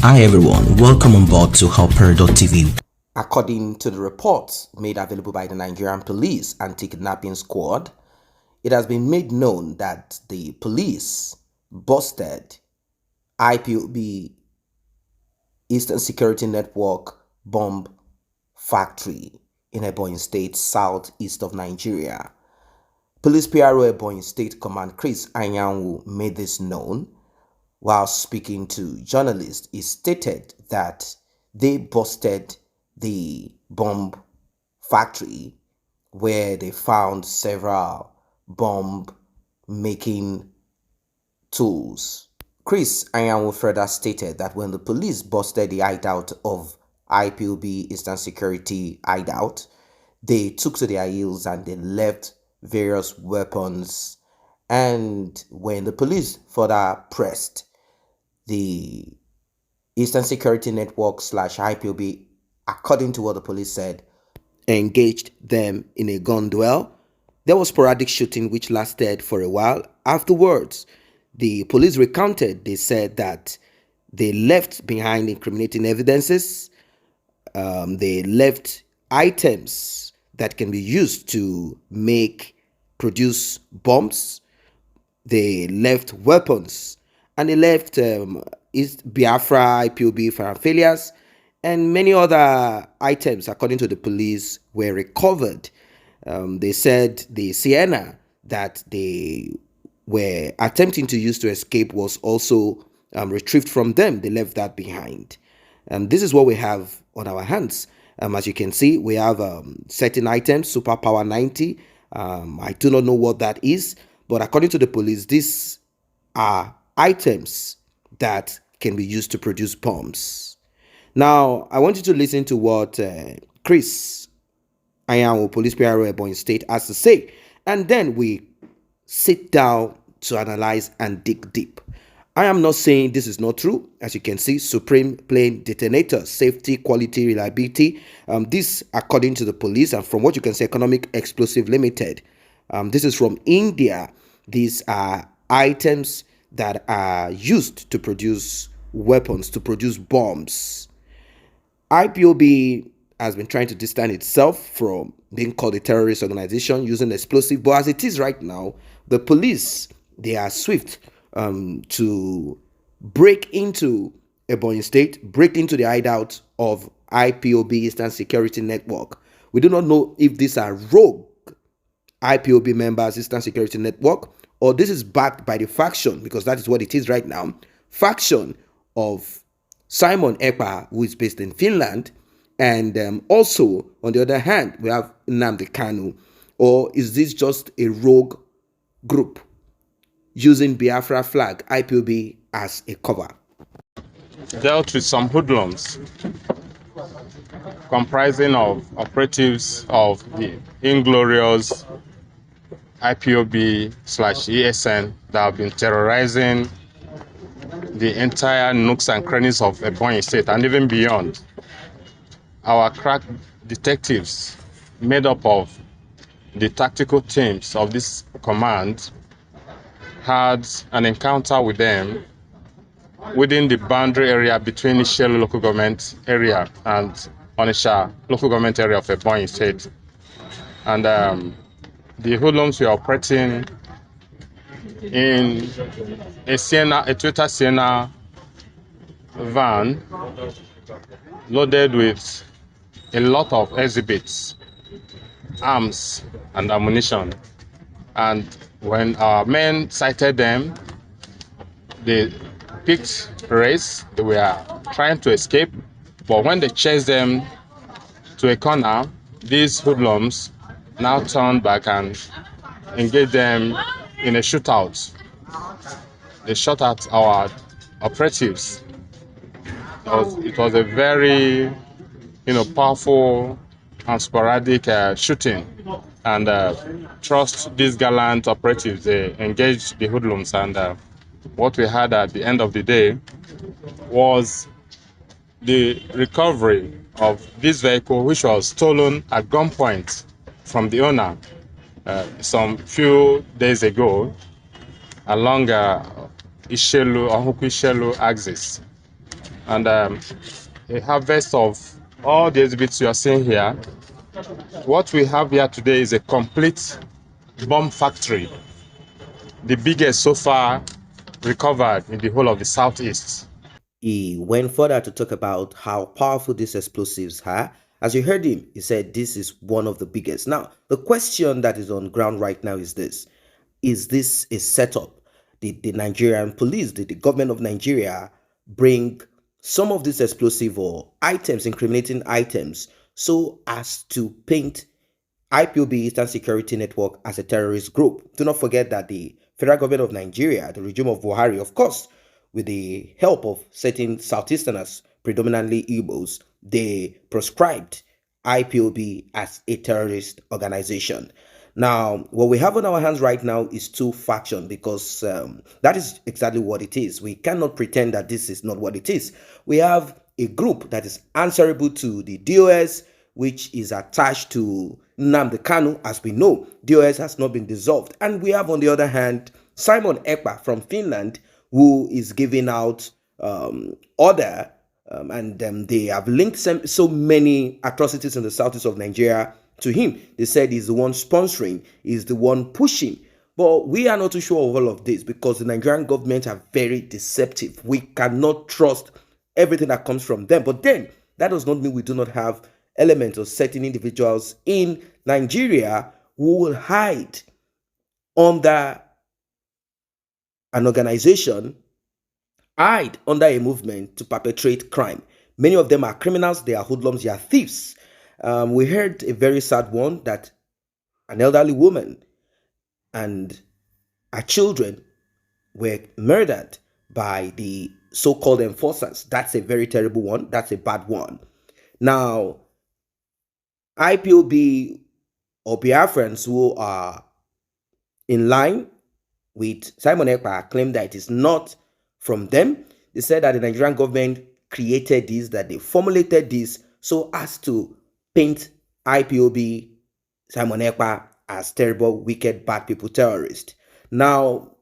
Hi everyone, welcome on board to Helper.tv. According to the reports made available by the Nigerian Police Anti-Kidnapping Squad, it has been made known that the police busted IPOB Eastern Security Network bomb factory in Ebonyi State, southeast of Nigeria. Police PRO Ebonyi State Command Chris Anyanwu made this known. While speaking to journalists, he stated that they busted the bomb factory where they found several bomb-making tools. Chris Anyanwu further stated that when the police busted the hideout of IPOB Eastern Security hideout, they took to their heels and they left various weapons. And when the police further pressed the Eastern Security Network / IPOB, according to what the police said, engaged them in a gun duel. There was sporadic shooting which lasted for a while. Afterwards, the police recounted, they said that they left behind incriminating evidences. They left items that can be used to produce bombs. They left weapons. And they left Biafra, IPOB failures, and many other items, according to the police, were recovered. They said the Sienna that they were attempting to use to escape was also retrieved from them. They left that behind. This is what we have on our hands. As you can see, we have certain items, Superpower 90. I do not know what that is, but according to the police, these are items that can be used to produce bombs. Now, I want you to listen to what Chris Anyanwu, Police PRO Ebonyi State, has to say, and then we sit down to analyze and dig deep. I am not saying this is not true. As you can see, Supreme Plain Detonator, safety, quality, reliability. This, according to the police, and from what you can say, Economic Explosive Limited. This is from India. These are items that are used to produce weapons, to produce bombs. IPOB has been trying to distance itself from being called a terrorist organization using explosive, but as it is right now, the police, they are swift to break into Ebonyi State, break into the hideout of IPOB Eastern Security Network. We do not know if these are rogue IPOB members, Eastern Security Network, or this is backed by the faction, because that is what it is right now, faction of ß0MB, EKPA, who is based in Finland, and also, on the other hand, we have Nnamdi Kanu. Or is this just a rogue group using Biafra flag, IPOB, as a cover? Dealt with some hoodlums comprising of operatives of the inglorious IPOB / ESN that have been terrorizing the entire nooks and crannies of Ebonyi State and even beyond. Our crack detectives, made up of the tactical teams of this command, had an encounter with them within the boundary area between Ishelu local government area and Onitsha local government area of Ebonyi State. And the hoodlums were operating in a Toyota Sienna van loaded with a lot of exhibits, arms and ammunition. And when our men sighted them, they picked race. They were trying to escape, but when they chased them to a corner, these hoodlums now turned back and engaged them in a shootout. They shot at our operatives. It was a very, powerful and sporadic shooting. And trust these gallant operatives, they engaged the hoodlums. And what we had at the end of the day was the recovery of this vehicle, which was stolen at gunpoint from the owner some few days ago along Ishelu axis. and a harvest of all the exhibits you are seeing here. What we have here today is a complete bomb factory, the biggest so far recovered in the whole of the Southeast. He went further to talk about how powerful these explosives are. As you heard him, he said this is one of the biggest. Now, the question that is on ground right now is this: is this a setup? Did the Nigerian police, did the government of Nigeria bring some of these explosive or items, incriminating items, so as to paint IPOB Eastern Security Network as a terrorist group? Do not forget that the federal government of Nigeria, the regime of Buhari, of course, with the help of certain Southeasterners, predominantly Igbos, they proscribed IPOB as a terrorist organization. Now, what we have on our hands right now is two factions, because that is exactly what it is. We cannot pretend that this is not what it is. We have a group that is answerable to the DOS, which is attached to Nnamdi Kanu. As we know, DOS has not been dissolved. And we have, on the other hand, ß0MB from Finland, who is giving out order, and they have linked so many atrocities in the southeast of Nigeria to him. They said he's the one sponsoring, he's the one pushing. But we are not too sure of all of this, because the Nigerian government are very deceptive. We cannot trust everything that comes from them. But then, that does not mean we do not have elements of certain individuals in Nigeria who will hide under an organization, hide under a movement to perpetrate crime. Many of them are criminals, they are hoodlums, they are thieves. We heard a very sad one, that an elderly woman and her children were murdered by the so-called enforcers. That's a very terrible one. That's a bad one. Now, IPOB or Biafrans who are in line with ß0MB Ekpa claim that it is not from them. They said that the Nigerian government created this, that they formulated this so as to paint IPOB, ß0MB Ekpa, as terrible, wicked, bad people, terrorists. Now,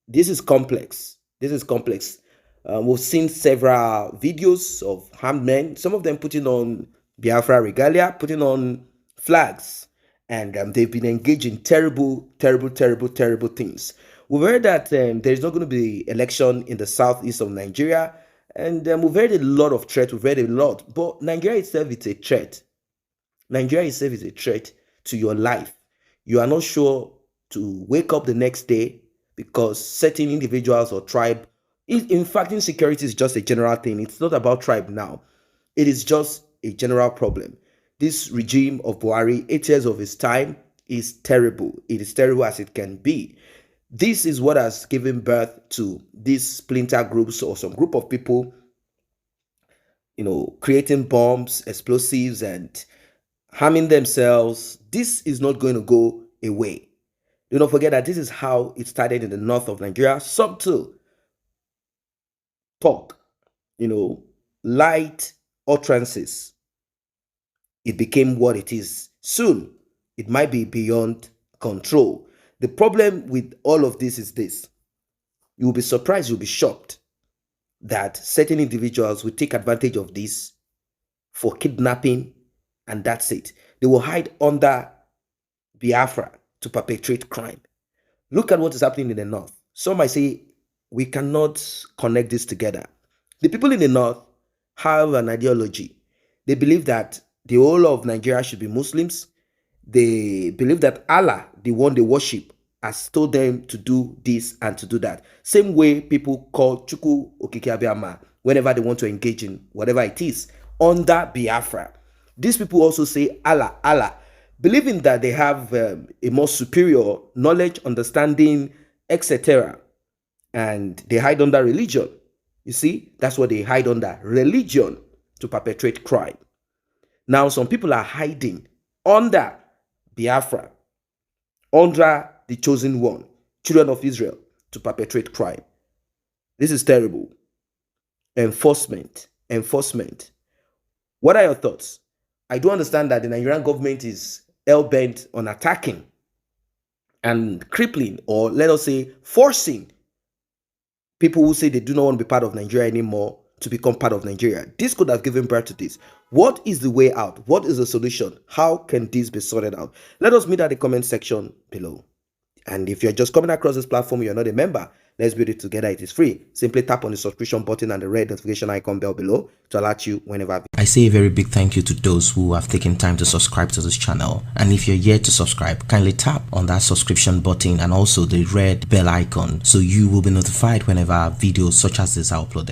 this is complex. This is complex. We've seen several videos of armed men, some of them putting on Biafra regalia, putting on flags, and they've been engaged in terrible, terrible, terrible, terrible things. We've heard that there's not going to be election in the southeast of Nigeria, and we've heard a lot of threats. We've heard a lot, but Nigeria itself is a threat. Nigeria itself is a threat to your life. You are not sure to wake up the next day because certain individuals or tribe. In fact, insecurity is just a general thing. It's not about tribe now. It is just a general problem. This regime of Buhari, 8 years of his time, is terrible. It is terrible as it can be. This is what has given birth to these splinter groups, or some group of people, creating bombs, explosives, and harming themselves. This is not going to go away. Do not forget that this is how it started in the north of Nigeria. Subtle talk, light utterances. It became what it is. Soon, it might be beyond control. The problem with all of this is this. You'll be surprised, you'll be shocked that certain individuals will take advantage of this for kidnapping, and that's it. They will hide under Biafra to perpetrate crime. Look at what is happening in the north. Some might say, we cannot connect this together. The people in the north have an ideology. They believe that the whole of Nigeria should be Muslims. They believe that Allah, the one they worship, has told them to do this and to do that. Same way people call Chukwu Okike Abiyama whenever they want to engage in whatever it is under Biafra. These people also say Allah, Allah, believing that they have a more superior knowledge, understanding, etc. And they hide under religion. You see, that's what they hide under, religion, to perpetrate crime. Now, some people are hiding under Biafra, under the chosen one, children of Israel, to perpetrate crime. This is terrible. Enforcement. What are your thoughts? I do understand that the Nigerian government is hell-bent on attacking and crippling, or let us say forcing people who say they do not want to be part of Nigeria anymore to become part of Nigeria. This could have given birth to this. What is the way out? What is the solution? How can this be sorted out? Let us meet at the comment section below. And if you're just coming across this platform, you're not a member, let's build it together. It is free. Simply tap on the subscription button and the red notification icon bell below to alert you whenever. I say a very big thank you to those who have taken time to subscribe to this channel. And if you're yet to subscribe, kindly tap on that subscription button and also the red bell icon so you will be notified whenever videos such as this are uploaded.